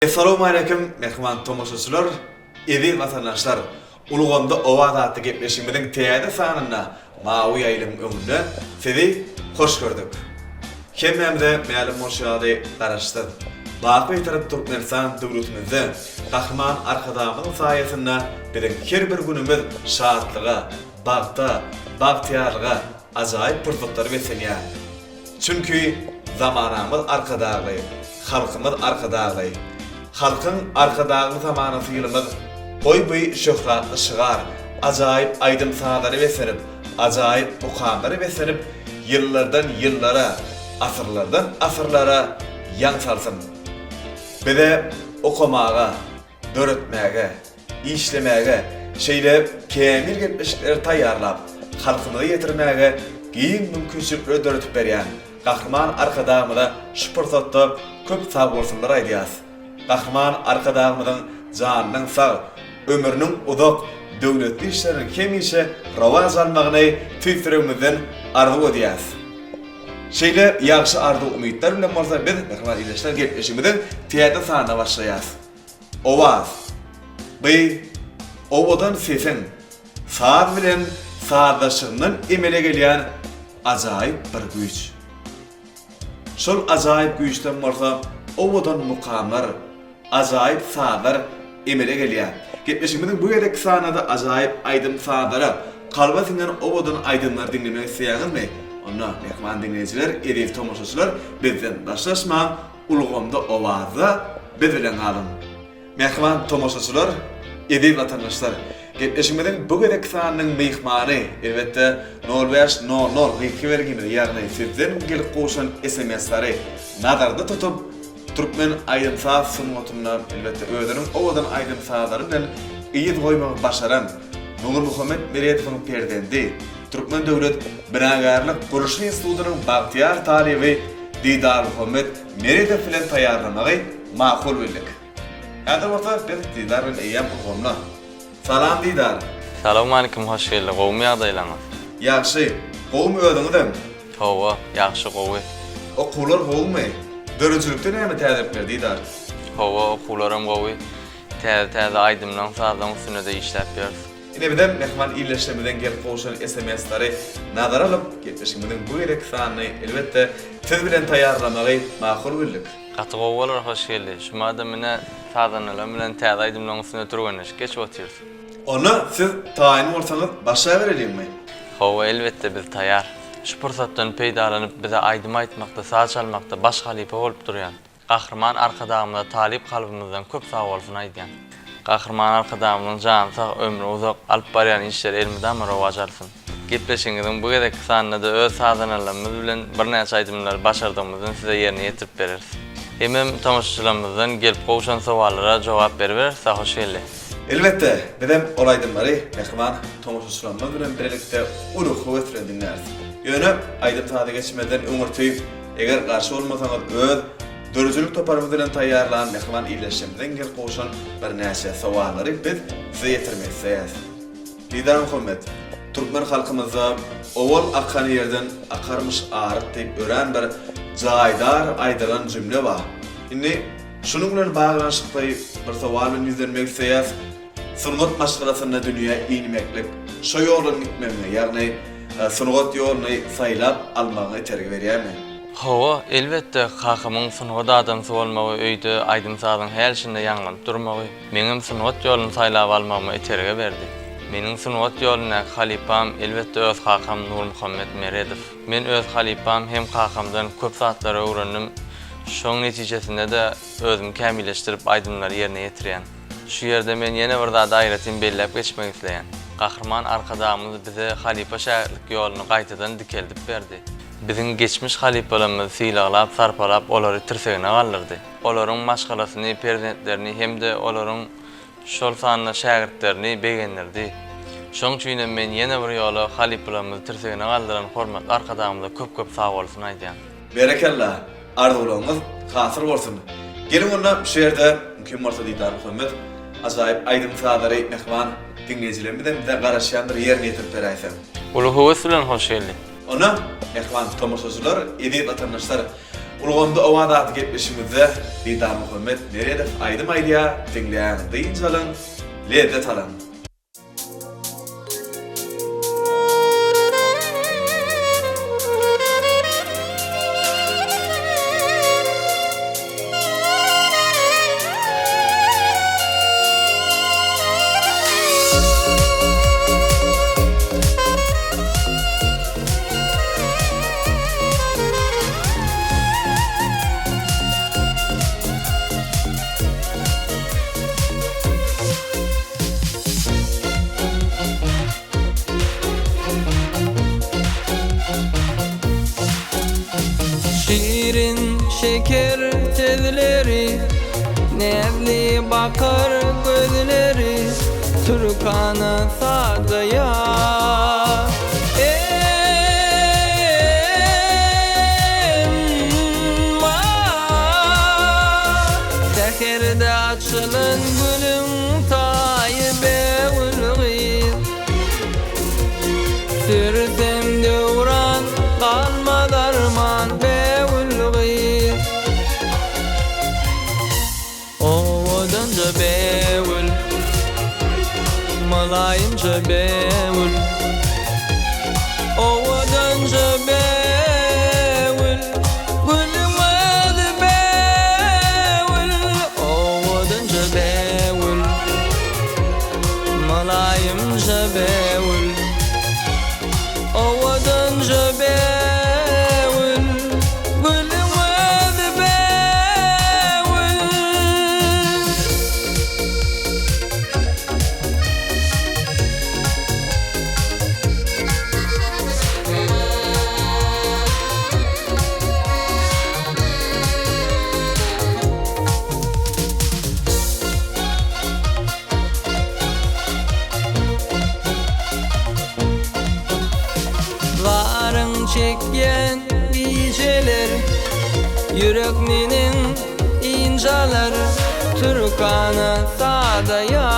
Assalamu alaikum mehman tomoşaçılar, evi vatandaşlar. Uluganda ovada gepleşimizin täze sanına mawy aýlym öňünde sizi hoş gördük. Hemmemde ma'lum murşady garaşdyk. Baqy tarap Türkmenistan döwletimizde gahryman arkadamyň saýasynda biziň her bir günümiz şadlyga, bagta, bagtyarlyga ajaýyp pursatlar berýär. Çünki zamanamyz arkadagy, halkymyz arkadagy. Halkın arkadağı zamanı yılımız boy şöhratlı şıgar, acayip aydın sahaları beserip, acayip mukamları beserip, yıllardan yıllara, asırlardan asırlara yan salsın. Bize okumağa, döretmeye, işlemeye, şeyle kemil gitmişlikleri tayyarlap, halkımızı yetirmeye, giyin mümkünçülükleri döretip berýän gahryman arkadağımıza şu pursatda köp sağ bolsunlar aýdýas. Gahryman arkadağımızın janynyň sag, ömrüniň uzak, döwletli işleriniň hemişe rawaz almagyny tüýsüremizden arzu edýäs. Şeýle ýagşy arzu umytlar bilen bolsa biz gahryman işler gepleşigimizi täze sanyna başlaýas. Owaz. Owadan sesen, saz bilen sazlaşygynyň emele gelýän ajaýyp bir güýç. Şol ajaýyp güýçden bolsa owadan mukamlar, ajaýyp sazlar emele gelýär. Gepleşigimiziň bu ýerdeki sanada ajaýyp aýdym sazlara, kalba singen owadan aýdymlar dinlemek isteýäňizmi? Onda mehman dinleýijiler, edip tomoşaçylar bizden başlaşma, ulgamda owaza biz bilen galyn. Mehman tomoşaçylar, edip vatandaşlar, gepleşigimiziň bu ýerdeki sananyň mehmany elbetde 0500 bergimiz, ýagny sizden gelip goşan SMS-lary nazarda tutup Türkmen aýdym saz sunmatyna elbetde özüniň owadan aýdym sazlary bilen iýit goýmagy başaran Nur Muhammed Meredowyň perdendi. Türkmen Döwlet Biragarlyk Guruşy Institutynyň bagtyar talibi Didar Muhammed Meredow bilen taýýarlamagy makul bildik. Hada wagtda biz Didar bilen eýem gomna. Salam Didar. Salamu alaikum, hoş geldin. Gowmy ýagdaýlaryňyz? Ýaxşy. Gowmy ödüňizem? Hawa, ýaxşy gowy. Okular gowmy? Dörüjülükde näme täzepler Didar? Hawa, okularym gowy. Täze aýdymlaryň sazlaryň üstünde işläp ýörüs. Ine bilen mehman iýleşmeden gelip goşan SMS-lary nazar alyp gepleşigimiziň bu ýereki sanyny elbetde siz bilen taýýarlamagy makul bildik. Gaty gowlar hoş geldin. Şumada mene sazlanylar bilen täze aýdymlaryň üstünde turganyş geç otyrs. Onu siz taýin bolsaňyz başa berelimmi? Hawa, elbetde biz taýýar. Şu pursatdan peýdalanyp bize aýdym aýtmakda, saz çalmakda baş halipa bolup durýan. Gahryman arkadağımda talip kalbymyzdan köp sag bolsun aýdýan. Gahryman arkadağımyň jany sag, ömrü uzak alyp barýan işleri elmidem rawaj alsyn. Gepleşiňiziň bu gerek sanynda öz sazlanylarymyz bilen bir näçe aýdymlar başardygymyzy size ýerine ýetirip bereriz. Hemem tamaşaçylarymyzdan gelip goşan sowallara jogap berberse hoş geldin. Elbetde, bedem olaydymlary mehman tomoşaçylarymyz bilen birlikde uluk höwetle dinleriz. Ýöne aýdyp taýda geçmeden öňürtüýüp, eger garşy bolmasaňyz öz dörüjülük toparymyz bilen taýýarlan mehman iýleşmeden gelip goşan bir näçe sowallary biz size ýetirmek isleýäs. Didar Muhammed, Türkmen halkymyza owal akan ýerden akarmyş aryk diýip ören bir jaýdar aýdylan jümle bar. Indi şunuň bilen baglanşykly bir sowal bilen ýüzlenmek isleýäs. Sungat maşgalasyna dünýä iňmeklik, şo ýoldan gitmemi, ýagny sungat ýolyny saýlap almagy tergi berýärmi? Hawa, elbetde hakymyň sungat adamsy bolmagy, öýde aýdym sazyň her şinde ýangyp durmagy, meňem sungat ýolyny saýlap almamy tergi berdi. Meniň sungat ýolyna halipam elbetde öz hakam Nur Muhammed Meredow. Men öz halipam hem hakamdan köp saatlara öwrendim. Şoň netijesinde de özümi kämilleşdirip aýdymlary ýerine ýetirýän. Şu ýerde men ýene bir zat aýratym belläp geçmek isleýän. Gahryman arkadağımız bize halipa şäherlik ýoluny gaýtadan dikeldip berdi. Biziň geçmiş halipalarymyz sylaglap, sarpalap olary tirsegine galdyrdy. Olaryň maşgalasyny, prezidentlerini hem de olaryň şol sanyna şähertlerini begendirdi. Şoň üçin men ýene bir ýola halipalarymyz tirsegine galdyran hormat arkadağımyza köp sag bolsun aýdýan. Berekallah, arzularyňyz hasır bolsun. Gelin onda şu ýerde kim bolsa Didar Muhammed ajaýyp aýdym sazlary mehman dinleýijilerimizden bize garaşýan bir ýerine ýetirip beräýsem. Ulu höwes bilen hoş geldin. Ona mehman tomoşaçylar, edip vatandaşlar Ulganda owadatı getmişimizde Didar Muhammed nerede aydım aydiya dinleyen deyince alın, lezzet alın. Şirin şeker tezleri, nevli bakar gözleri, Türkan'a sadaya. Teherde açılan gülüm tayibe ulgir, sürdüm devran kalmadı arman be ulgir. Ovadanca bewul, malayımca bewul. Ovadanca bewul, gülüm adı bewul. Ovadanca bewul, malayımca bewul. Ovadanca bewul, gülüm adı bewul. Varın çekyen geceler, yürekninin inceler, Türkan'a sadaya.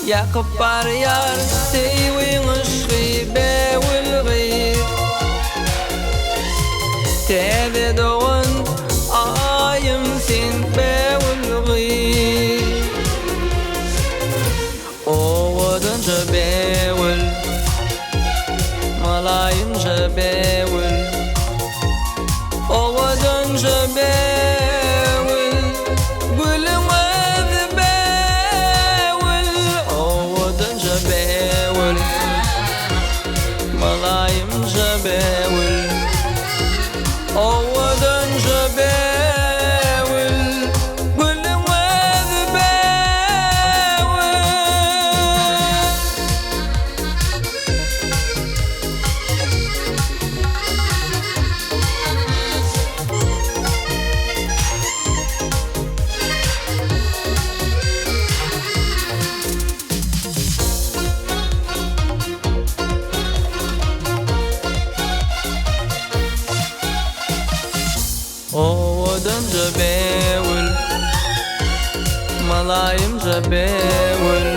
Yakıp bar yar teyvin ışgı bewul gıyr, tebe doğun ayım sen bewul gıyr. Ovadanca bewul, malayımca bewul. Ovadanca bewul, gülüm adı bewul. Ovadanca bewul, malayımca bewul. Ovadanca bewul, gülüm adı bewul. Ovadanca bewul, malayımca bewul.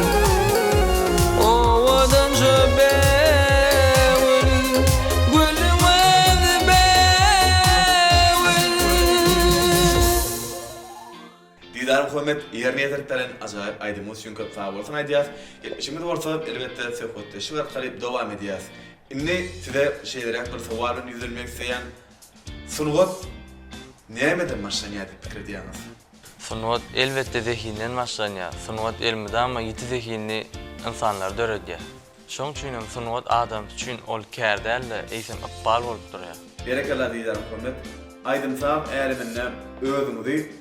Ovadanca bewul, gülüm adı bewul. Didar Muhammed yerine yetertelen acayip aydımız çünkü sağ olsun aydiyaz. Geçmişimiz varsa elbette sefotte şu kadar devam ediyaz. İnne size şeyler hakkında soruların yüzülmek isteyen sunuğut neyemeden başlanıyor fikir ediyorsunuz? Sunuat elbette zehinden başlanýar. Sunuat elmide ama ýiti zehini insanlar döredýär. Şoň üçin hem sunuat adam üçin ol kär däl-de eýsem ykbal bolup durýar. Berekallah Didar Muhammed. Aydın sağım eğeriminle özümüzü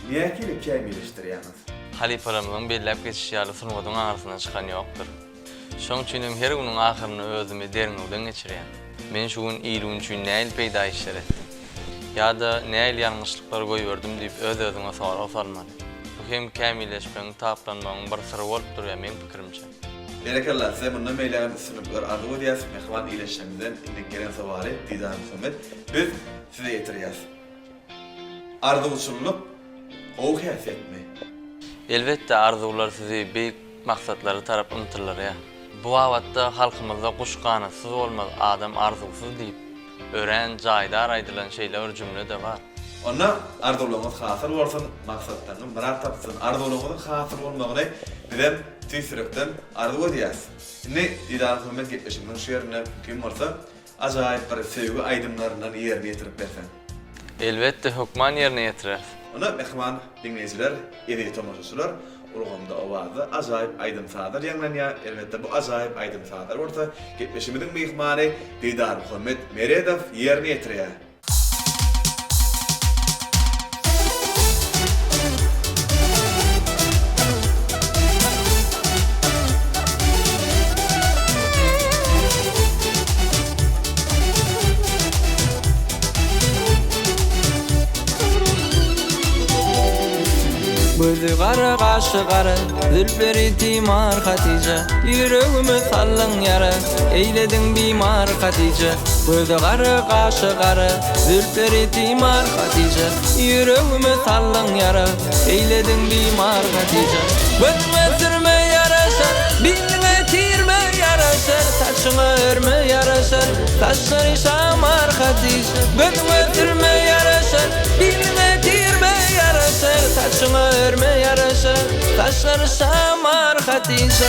niyekiyle kemilleştiriyorsunuz? Halipalarymyzyň belläp geçişýärli sunuwatyň arasyndan çykan ýokdur. Şoň üçin hem her günüň ahyryny özüme deriňden geçirýän. Men şu gün iýlüğün üçin näil peýda işler etdim? Ýa-da näil ýalňyşlyklar goýberdim diýip öz-özüňe soraw salmaly. Bu hem kämilleşmeň, taplanmagyň bir syry bolup durýar men pikirimçe. Berekallah size bundan meyleğen sınıflar ardı diyaz. Mehvan iyileşmemizden indik gelen savari Didar Muhammed. Biz size getiriyaz. Ardı usulluk o kıyafet mi? Elbette arzular sizi beyik maksatları tarap unuturlar ya. Bu wagtda halkymyzda guşganysyz bolmaz, adam arzusuz diýip ören jaýda araydylan şeýler cümle de bar. Onda arzularymyz hasıl bolsun, maksatlaryny birer tapsyn. Arzularymyzyň hasıl bolmagyny bilen tüýsürekden arzu edýäs. Indi diýdan hömet getmişiň şu ýerine kim bolsa ajaýyp bir sevgi aýdymlaryndan ýerine ýetirip bersen. Elbetde hukman ýerine ýetirer. Ona mehman dinleyijiler, ýa-da tomaşaçylar ulgamda owazy ajaýyp aýdym saдар ýanglanýar. Elbetde bu ajaýyp aýdym sadar bolsa, getmişimiziň mehmany Diýdar Hömet Meredow ýerine ýetirýär. Gözü gara kaşı gara, zülfleri timar Hatice. Yüreğimi sallın yara, eyledin bimar Hatice. Gözü gara kaşı gara, zülfleri timar Hatice. Yüreğimi sallın yara, eyledin bimar Hatice. Gözüme sürme yaraşar, bilme tirme yaraşar. Saçına örme yaraşar, saçları şamar Hatice. Gözüme sürme yaraşar, bilme tirme yaraşar. Saçına örme yaraşar, saçları şamar Hatice.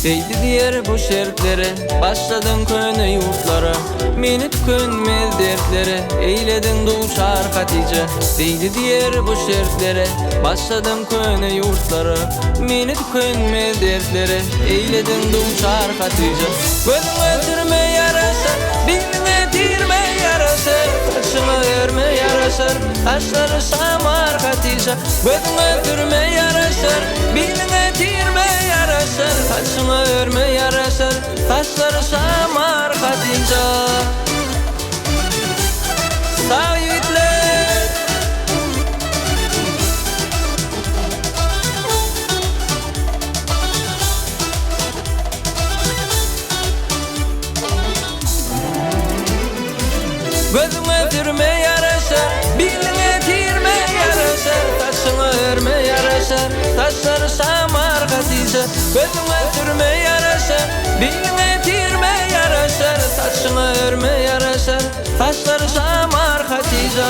Değdi diğer bu şertlere, başladın köyüne yurtlara. Meni tükönmez dertlere, eyledin duçar Hatice. Değdi diğer bu şertlere, başladın köyüne yurtlara. Meni tükönmez dertlere, eyledin duçar Hatice. Gözüme sürme yaraşar, bilme tirme yaraşar. Saçına örme yaraşar, saçları şamar Hatice. Gözüme sürme yaraşar, bilme tirme yaraşar. Saçına örme yaraşar, saçları şamar Hatice. Sağ yiğitler. Gözüme sürme yaraşar, bilme tirme yaraşar. Saçına örme yaraşar, saçları şamar Hatice. Gözüme sürme yaraşar, bilme tirme yaraşar. Saçına örme yaraşar, saçları şamar Hatice.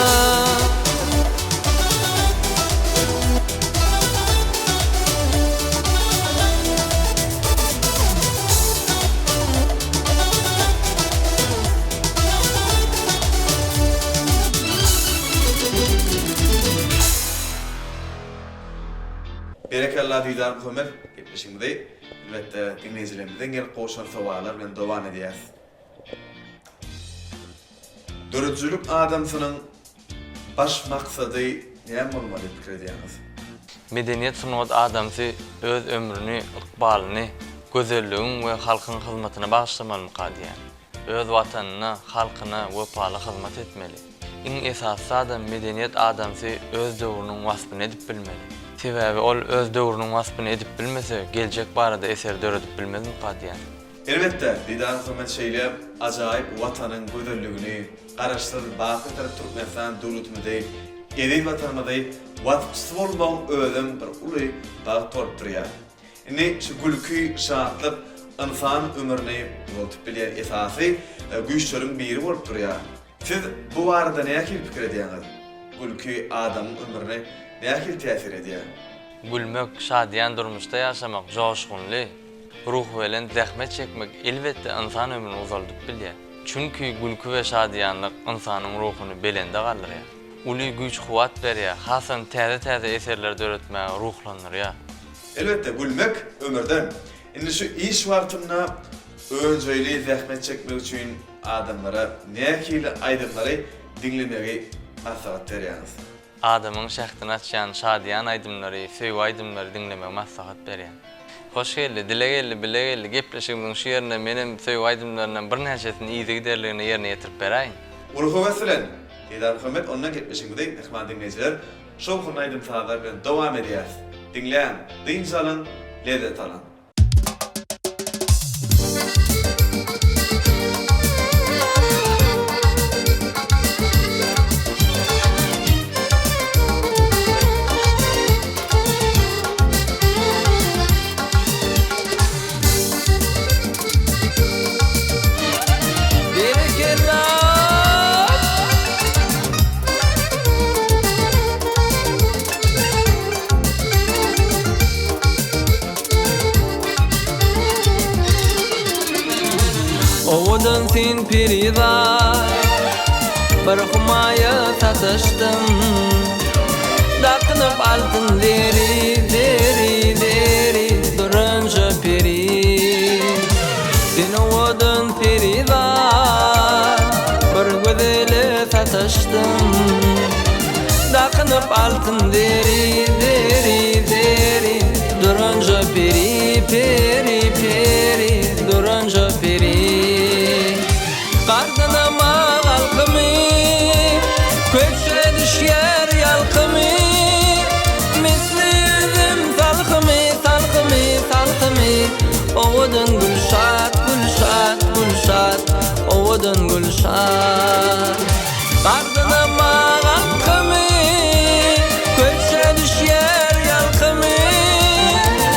Berekallah Diýdar Hömet getmişimdi. Elbetde dinleyijilerimizden gelip goşan sowalar bilen dowam edýäs. Dörüjülük adamsynyň baş maksady näme bolmaly diýip pikir edýäňiz? Medeniýet sunat adamsy öz ömrüni, ykbalyny, gözelligin we halkyň hyzmatyna bagşlamaly qadýan. Öz watanyna, halkyna wepaly hyzmat etmeli. Iň esasy adam medeniýet adamsy öz döwrüniň wasbyny edip bilmeli. Sebäbi ol öz döwrüniň wasbyny edip bilmese, geljek barada eser döredip bilmezmi qadýan. Elbetde Diýdar Hömet şeýle ajaýyp watanyň gözelligini garaşdyryp baky tarap Türkmenistan döwletinde edip watanymyzda watçy bolmagyň özüm bir uly bag torp durýar. Indi şu gülki şahatlyk insan ömrüni botup bilýär esasy güýçleriň biri bolup durýar. Siz bu barada näme pikir edýäňiz? Gülki adamyň ömrüne näme täsir edýär? Gülmek, şadyan durmuşda ýaşamak, joşgunly, ruh bilen zähmet çekmek elbetde insan ömrüni uzaldyp bilýär. Çünki gülki we şadyanlyk insanyň ruhuny belende galdyrýar. Uly güýç kuwat berýär, hasan täze eserler döretmäge ruhlanyrýar. Elbette gülmek ömürden. Indi şu iş wagtynda önceýli zähmet çekmek üçin adamlara näme aýdymlary dinlemegi maslahat berýäňiz? adamyň şähtini açýan şadyan aýdymlary, söýgü aýdymlary dinlemek maslahat berýän. Hoş geldi, dile geldi, bile geldi, gepleşigimiň şu ýerine menem söýgü aýdymlarynyň bir näçesini iýdi giderligini ýerine ýetirip beräýin. Urhu meselen, Edar Muhammed ondan gitmişiňizde ihman dinleýijiler, şol gün aýdym sahabar bilen dowam edýär. Dinleýän, diň salan, lezzet alan. Owadan sen pirida bir humaya tatıştım Daqınıp altın deri durunca piri Sen owadan pirida bir gözele tatıştım Daqınıp altın deri durunca piri durunca piri Qardınama qalqımı, kökçe düşyer yalqımı Misli yüzüm salqımı, Ovadan gülşat, ovadan gülşat Qardınama qalqımı, kökçe düşyer yalqımı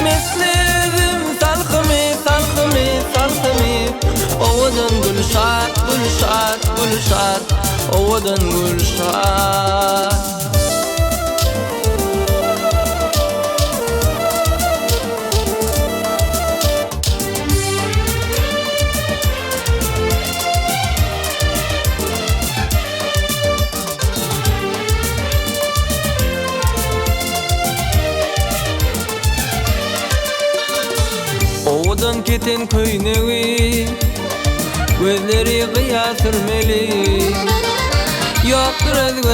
Misli yüzüm salqımı, Ovadan gülşat, ovadan gülşat Ovadan keten köýnegi gözleri gıya sürmeli Yoktur özgü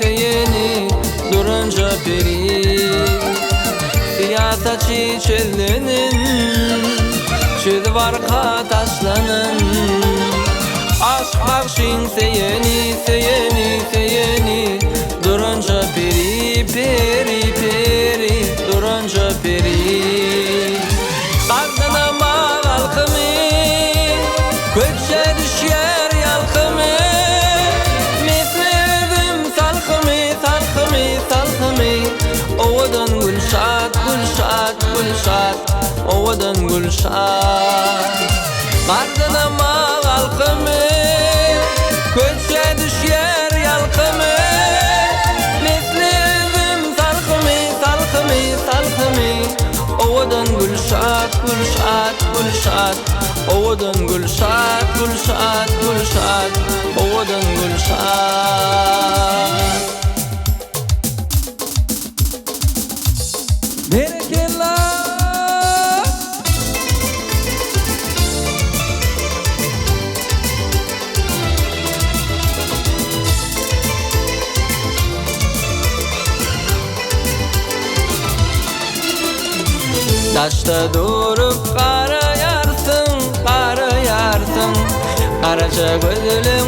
seyeni durunca peri Siyasaçı çözlünün çöz varka taşlanın Aşk bakşın seyeni durunca peri durunca peri Qardınama qalqımı kökçe düşyer yalqımı Misledim salqımı Ovadan gülşat Ovadan gülşat Qardınama qalqımı kökçe düşyer yalqımı Misledim salqımı Ovadan gülşat Ovadan gülşat Ovadan gülşat Berekeler Daşta durup qarayarsın Qaraca gözlüm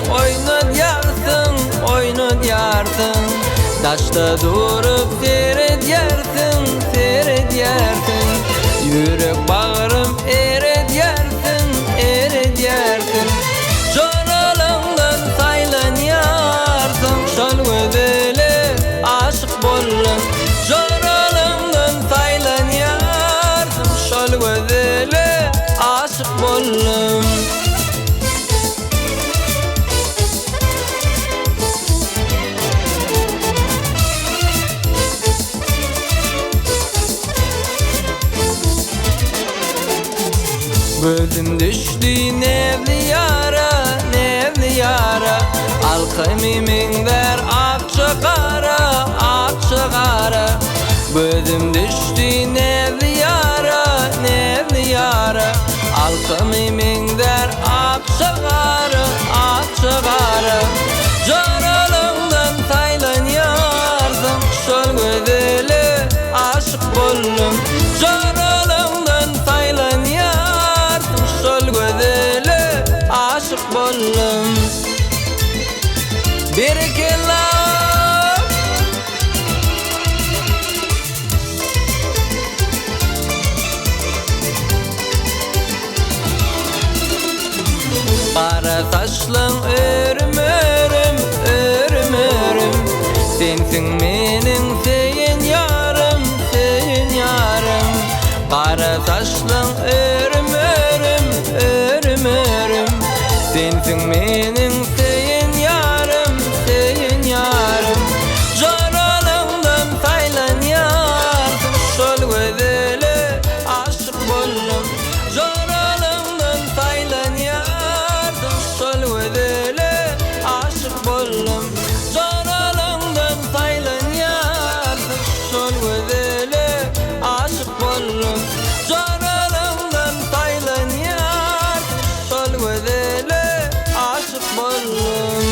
oynayarsın Daşta durup seyredyarsın Yürek bağrım eredyarsın Jonalından saylanyarsın Şol gözele aşık bollum Jonalından saylanyarsın Şol gözele aşık bollum Gözüm düştü nevli yara Alkemimin ver akça kara Gözüm düştü nevli yara Alkemimin ver akça kara Canalımdan Jaralımdan saylanýar şol gözele aşyk boldum. Bir kelam Kara saçlın örüm örüm örüm örüm Sensin menin seyin yarım seyin yarım Kara saçlın örüm örüm örüm örüm Sensin menin seyin yarım seyin yarım Jaralımdan saylanýar şol gözele aşyk boldum Jaralımdan saylanýar şol gözele aşyk boldum Jaralımdan saylanýar şol gözele aşyk boldum Jaralımdan saylanýar şol gözele aşyk boldum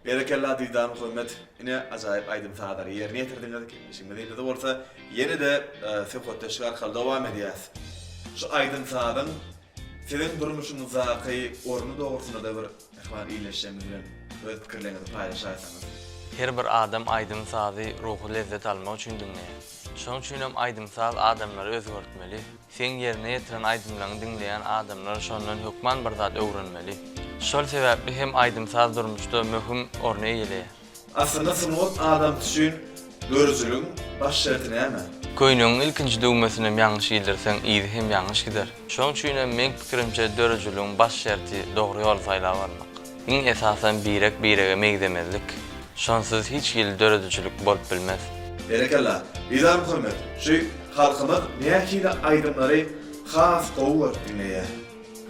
Berekella Didam Hürmet ine acayip aydın sağları yerine getirdiğiniz ki şimdi de olsa yeni de Sefot'ta şarkı devam edeceğiz. Şu aydın sağdan sizin durmuşunuza ornu doğrusunda da bir ihvan iyileşeceğimiz bilen öz fikirlerinizi paylaşarsanız. Her bir adam aydın sazı ruhu lezzet almak üçün dinleýär. Şoň üçin hem aydın saz adamlary özgörtmeli. Sen yerine getiren aydınlaryny dinleýän adamlar şondan hukman bir zat öwrenmeli. Şol sebäpli hem aydın saz durmuşda möhüm orny eýelýär. Aslında sınıf adam üçün görücülüğün baş şertine hemen. Köýnüň ilkinji döwmesini ýalňyş ýyldirseň iýdi hem ýalňyş gider. Şoň üçin men pikirimçe dörejülüğün baş şerti dogry ýol saýlap almak. Iň esasen birege megdemezlik. Şonsuz hiç ýyl dörejülük bolup bilmez. Berekella Didam Hürmet şu halkymyz näkile aydınlary has gowur dinleýär.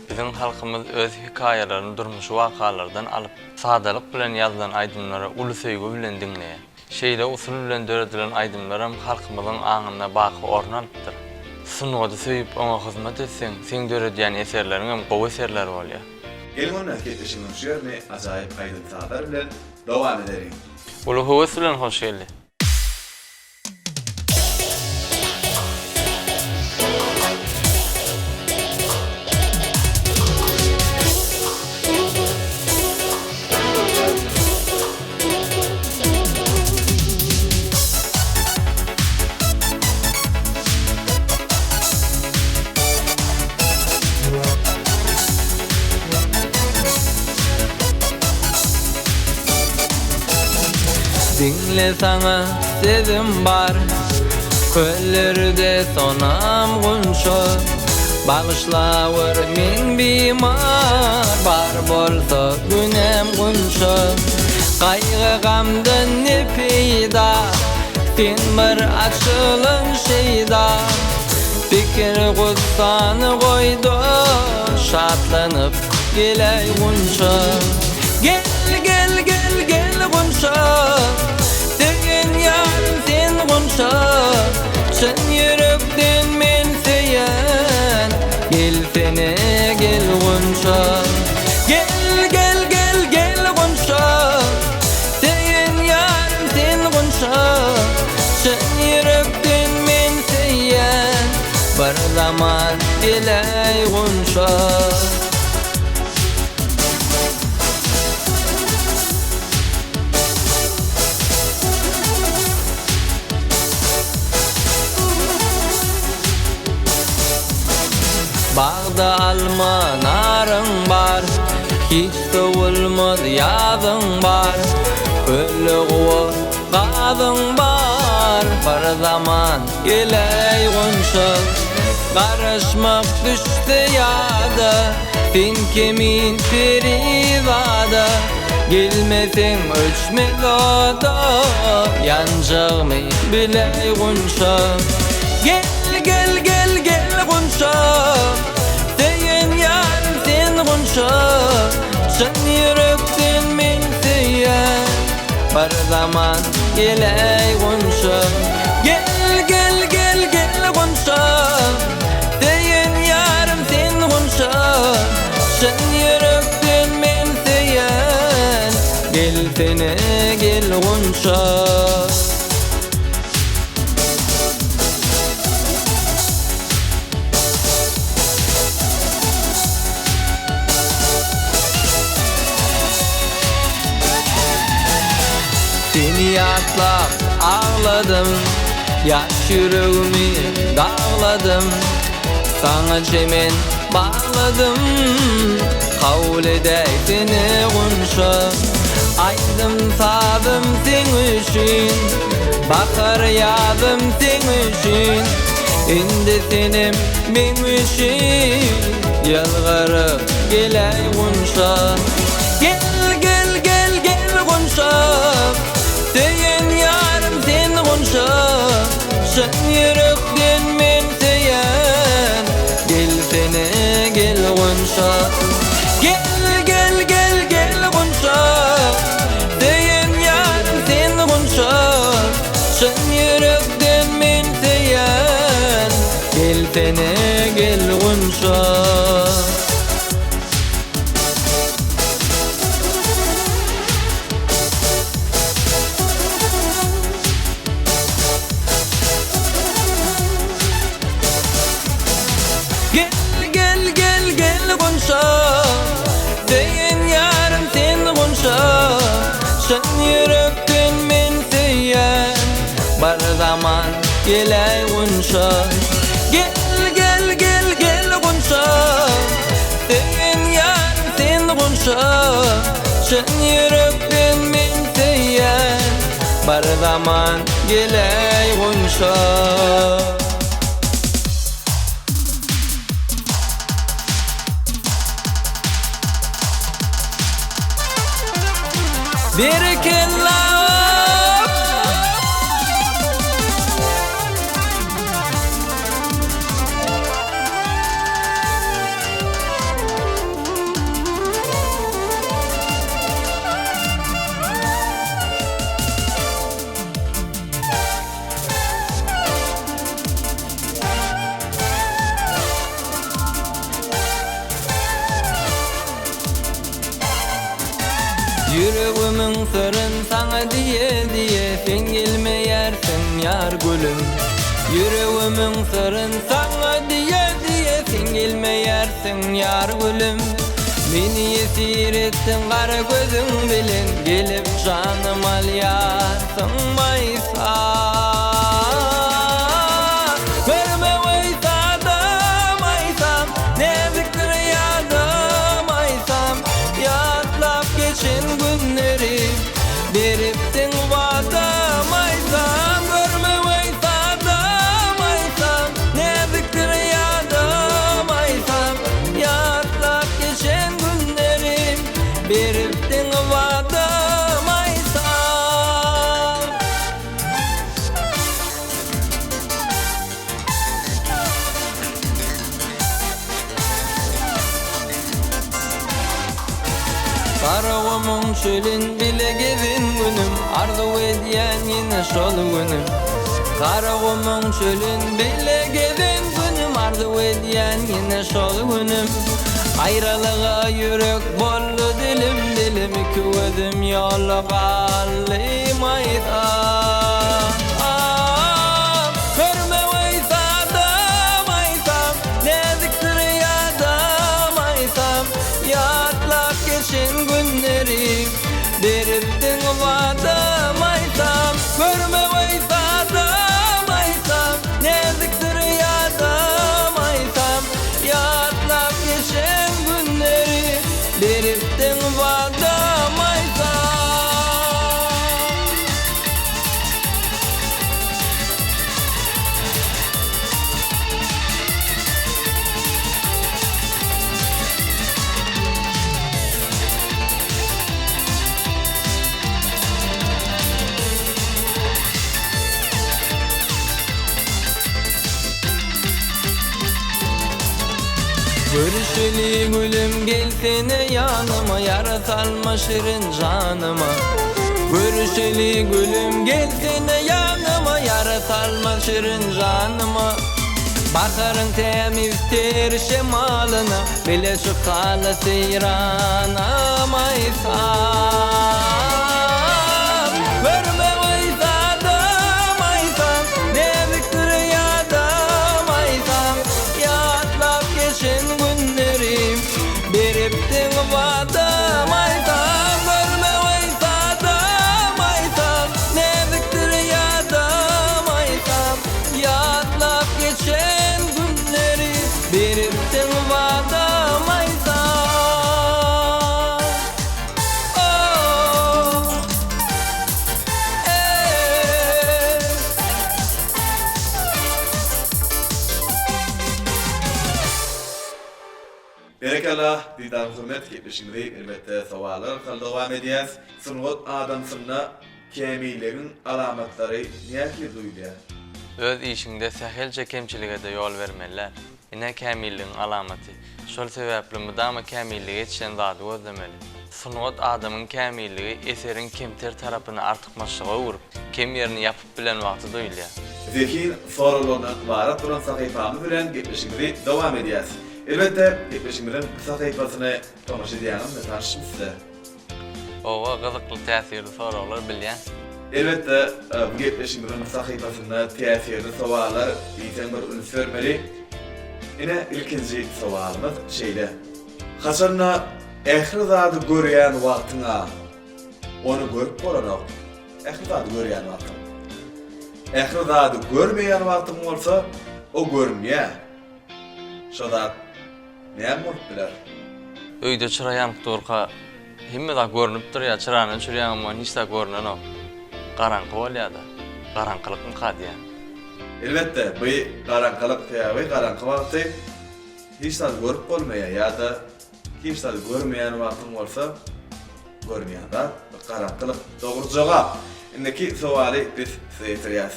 Bizim halkymyz öz hikayelerini durmuş wakalardan alıp sadalyk bilen ýazylan aydınlara uly söýgü bilen dinleýär. Şeýle usul bilen döredilen aydınlar hem halkymyzyň aňyna baky orn alypdyr. Sunuwdy söýüp oňa hyzmat etseň, sen döredýän eserleriň hem gowy eserler bolýar. Gelmän ketişiniň şu ýerine ajaýyp aydyn sağlar bilen dowam ederiň. Ulu höwes bilen hoş geldi. Dinle sana sezim bar Köllerde sonam gunşo Bağışlawır min bimar Bar bolsa günem gunşo Kaygı gamdan ne peyda Sen bir açılın şeyda Fikir gussanı koydu Şatlanıp geley gunşo Gel gel gel gel gunşo Sen yarım sen gunşo Sen yürekden men seyen Gel sene gel gunşo Gel gel gel gel gunşo Sen yarım sen gunşo Sen yürekden men seyen Bir zaman geley gunşo Bağda alma narın bar Hiç doğulmaz yazın bar Öllü guva qadın bar Bir zaman geley gunşo Karışmak düştü yada Sen kimin ferivada Gelmesin ölçmez oda Yancağımı biley gunşo Gel gel gel gel gunşo Sen yarım sen gunşo Sen yürekten men seyen Bir zaman geley gunşo Gel gel gel gel gunşo Sen yarım sen gunşo Sen yürekten men seyen Gel sene gel gunşo taşlap ağladım, yaş yüreğimi dağladım, sana çemen bağladım, kabul edey seni gunşa. Aydım sadım sen üçün, bakar yadım sen üçün, indi senim men üçün, yalvarıp geley gunşa. Gel gel gel gel gunşa, seyen yarım sen gunşa, sen yürekten men seyen, gel sene gel gunşa. Gel gel gel gel gunşa, seyen yarım sen gunşa, sen yürekten men seyen, gel sene gel gunşa. Gel gel gel gel gunşa, seyen yarım sen gunşa, sen yürekten men seyen, bir zaman geley gunşa. Gel gel gel gel gunşa, seyen yarım sen gunşa, sen yürekten men seyen, bir zaman geley gunşa. Bir kella yüreğimin sırrın sana diye diye sen gelmeyersin yar gülüm. Yüreğimin sırrın sana diye diye sen gelmeyersin yar gülüm. Beni esir ettin kara gözün bilin, gelip canım al yarsın maysa. Görme oysa da maysam, ne ziktir ya da maysam, yatlap geçin günleri, beriptin vada maysam. Görme oysa da maysam, ne ziktir ya da maysam, yatlap geçin günleri, beriptin vada maysam. Karağımın çölün bile gezin günüm, arzu ediyen yine şol günüm. Karağımın çölün bile gezin günüm, arzu ediyen yine şol günüm. Ayrılığa yürek bollu dilim dilim, iki gözüm yolla kalmaysa. Görme oysa da maysam, ne ziktir ya da maysam, yatlap geçin günleri, beriptin vada maysam. Görme oysa da maysam, ne ziktir ya da maysam, yatlap geçin günleri, beriptin vada maysam. Görüşeli gülüm gelsene yanıma, yara salma şirin canıma. Görüşeli gülüm gelsene yanıma, yara salma şirin canıma. Bakarın temiz ter şemalına, bile şu kala seyrana maysam. Görme oysa da maysam, ne ziktir ya da maysam, yatlap geçin günlerim, beriptin vada maysam. Görme oysa da maysam, ne ziktir sen bağlamaysan. Oh, Berekallah, didar hürmet gepleşigini elbette sowalar hal dowam edýäs. Sungat adamsyna kemillerin alamatlary näki duýdýar? Öz işinde sähelçe kemçilige de yol vermeler. Ine kämilligiň alamaty. Şol sebäpli mudama kämillige ýetişen zady gözlemeli. Sungat adamyň kämilligi eserin kemter tarapyny artykmaşyga urup, kem ýerini ýapyp bilen wagty duýulýar. Zekin sorulardan ibaret duran sahypamy bilen gepleşigini dowam edýäs. Elbette gepleşigimiň sahypasyny tomaşa edýänim we tarşymyzda. Owa gyzykly täsirli soralar bilýän. Elbette bu gepleşigimiň sahypasyna täsirli sowalar ýeten bir üns vermeli. Ine ilkinji sowalymyz şeýle. Hasanna ähir zady görýän wagtyňa onu görüp bolanok. Ähir zady görýän wagtyň. Ähir zady görmeýän wagtyň bolsa, o görünýär. Şo zat näme bolup biler? Öýde çyraýan durka hemme da görünüp durýar, çyranyň çyrýan ama hiç da görünenok. Garanky bolýar-da. Garankylyk kadýan. Elbette bu garankylyk täze, garanky wagty hiç da görüp bolmaýar ýa-da hiç da görmeýän wagtyň bolsa, görmeýän da garankylyk dogry jogap. Indiki sowaly biz seýtirýäs.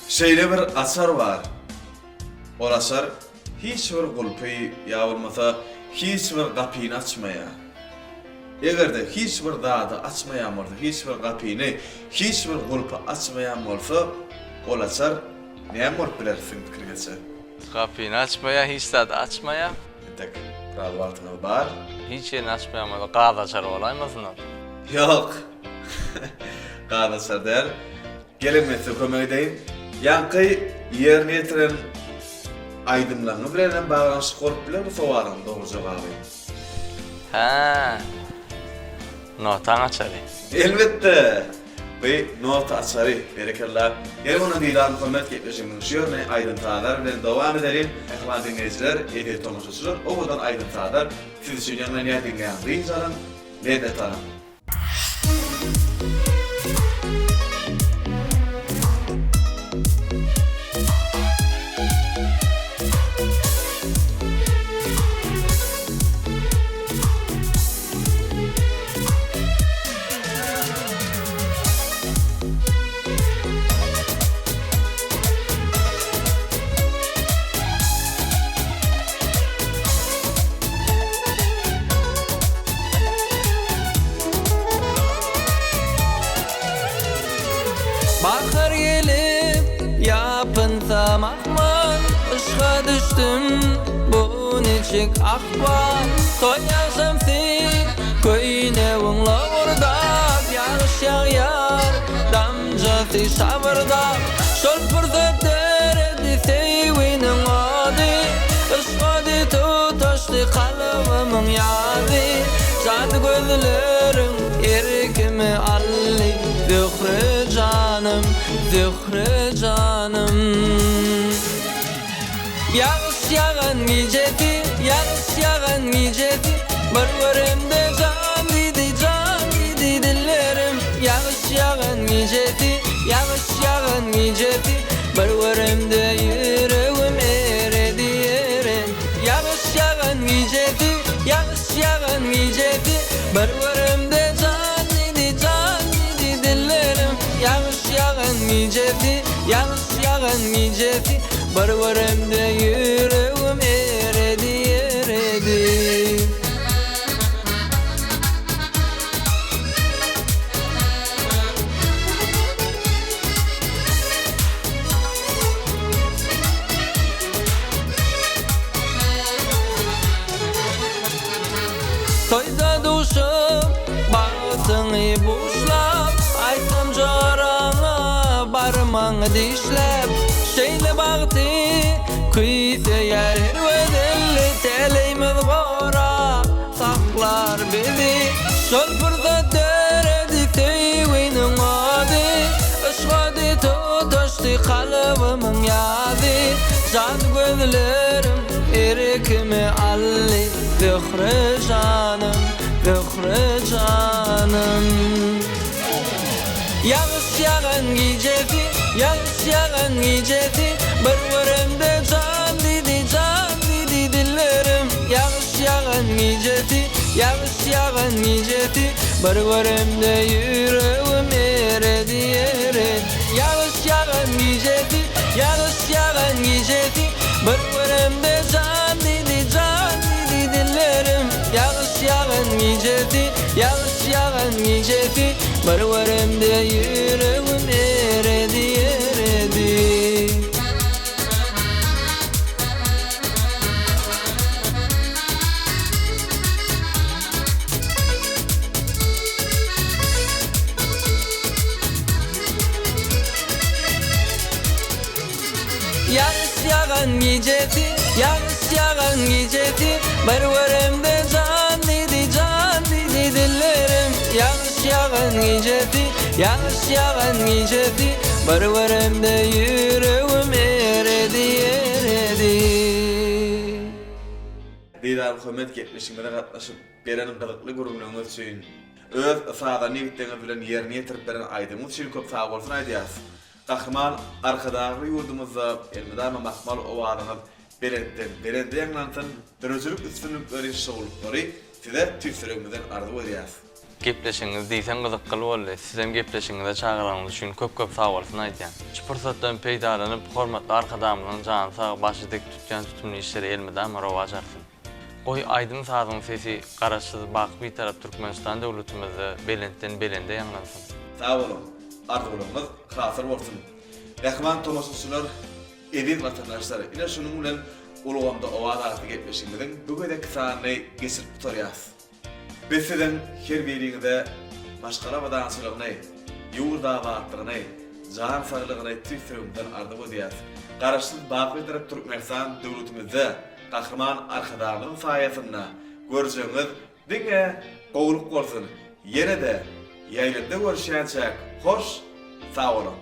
Şeýle bir asar bar. O asar hiç bir gulpy ýa bolmasa hiç bir gapyny açmaýar. Egerde hiç bir dady açmaýan bolsa, hiç bir gapyny, hiç bir gulpy açmaýan bolsa, o asar näme bolup bilersiň pikirgeçe? Kapyny açmaýa, hiç da açmaýa, Tek biraz wagtyňyz bar. hiç ýerini açmaýan gaz açar bolaýmasyn? Yok. Qadasar der. Gelemetse kömek edeýin. Ýanky ýerine ýetiren aýdymlaryny bilen baglanşyk bolup bilen bu sowalyň dogry jogaby. Ha. Notaň açary. Elbette. Bu not açary. Berekallah. Ýa muny diýýän hömet gepleşigimiň şeýle aýdymtalar bilen dowam edelim. Ähmal dinleýijiler, edip tomaşaçylar, owadan aýdymtalar siz üçin ýa-da näme diňýän diýjaran, näde taram. bahar gelip yapınsa mahman, ışığa düştüm bu neçik akbar. Soyasam sen köyüne vunla vurdak, yağış yağyar damcası sabırdak. Şol fırsatlar edise winin adi, ışığa tutaştı kalbimın yadı. Sadı gözlerim erkimi alli, zühre canım, zühre canım. Yağış yağan gecesi, yağış yağan gecesi, barbarımda can gidi dillerim. Yağış yağan gecesi, yağış yağan gecesi, barbarımda yüreğim eredi yerim. Yağış yağan gecesi, yağış yağan gecesi, barbarımda can gidi dillerim. Yağış yağan gecesi, yağış yağan gecesi, barbarımda yüreğim eredi eredi. Toyda duşup, bağıtını buşlap, aytam jarana barmağı dişlep. Şeýle bağıtı kuysa yer vedelli, teleymiz gora saklar bizi. Şol fırsatlar edise winin adi, ışığa tutaştı kalbimın yadı. Sad gözlerim erik kimi alli zühre canım, zühre canım. Yağış yağan gecesi, yağış yağan gecesi, bir vurumda can dedi dillerim. Yağış yağan gecesi, yağış yağan gecesi, bir vurumda yüreğim eredi eredi. Yağış yağan gecesi, yağış yağan gecesi, bir vurumda can dedi dillerim. Yağış yağan gecesi, yağış yağan gecesi, bir vurumda yüreğim eredi eredi. Yağış yağan gecesi, yağış yağan gecesi, bir vurumda can dedi dillerim. Yağış yağan gecesi, yağış yağan gecesi, bir vurumda yüreğim eredi eredi. Didar hürmet getmişimde gatnaşyp berenin gyzykly gurulmagyny üçin öz saada nigitlerini bilen ýerine ýetirip beren aýdymyz üçin köp sag bolsun aýdýas. Gahryman arkadagy ýurdumyzda elmedama mahmal owadyny berende ýanglansyn dürüjlük üstünlükleri şowlukları size tüýsüregimizden ardy berýäs. Gepleşiňiz diýsem gyzykly boldy. Sizem gepleşiňize çagyranyňyz üçin köp sag bolsun aýdýan. Şu pursatdan peýdalanyp hormatly arkadamynyň jany sag başy dik tutýan tutumly işleri elmedama rowajarsyn. Oy aydın sazın sesi garaşsız bakyp bir tarap Türkmenistan döwletimizi belende ýanglansyn. Sağ olun. Ardygylarymyz hasır bolsun. Rahman tomaşçylar, edil vatandaşlar, ine şunun bilen uluganda owadaty getmişimizden bugünek sany geçirip tutarýas. Biz sizden her biriňizde maşgala badançylygyny, ýurda wagtlygyny, jan saglygyny tüýsüregimden ardy bolýas. Garaşsız bakyp bir tarap Türkmenistan döwletimizde Kahraman arkadaşlarının sayesinde görüşüňiz diňe gowluk bolsun. Ýene-de ýaýlanda görüşýänçek hoş, sağ olun.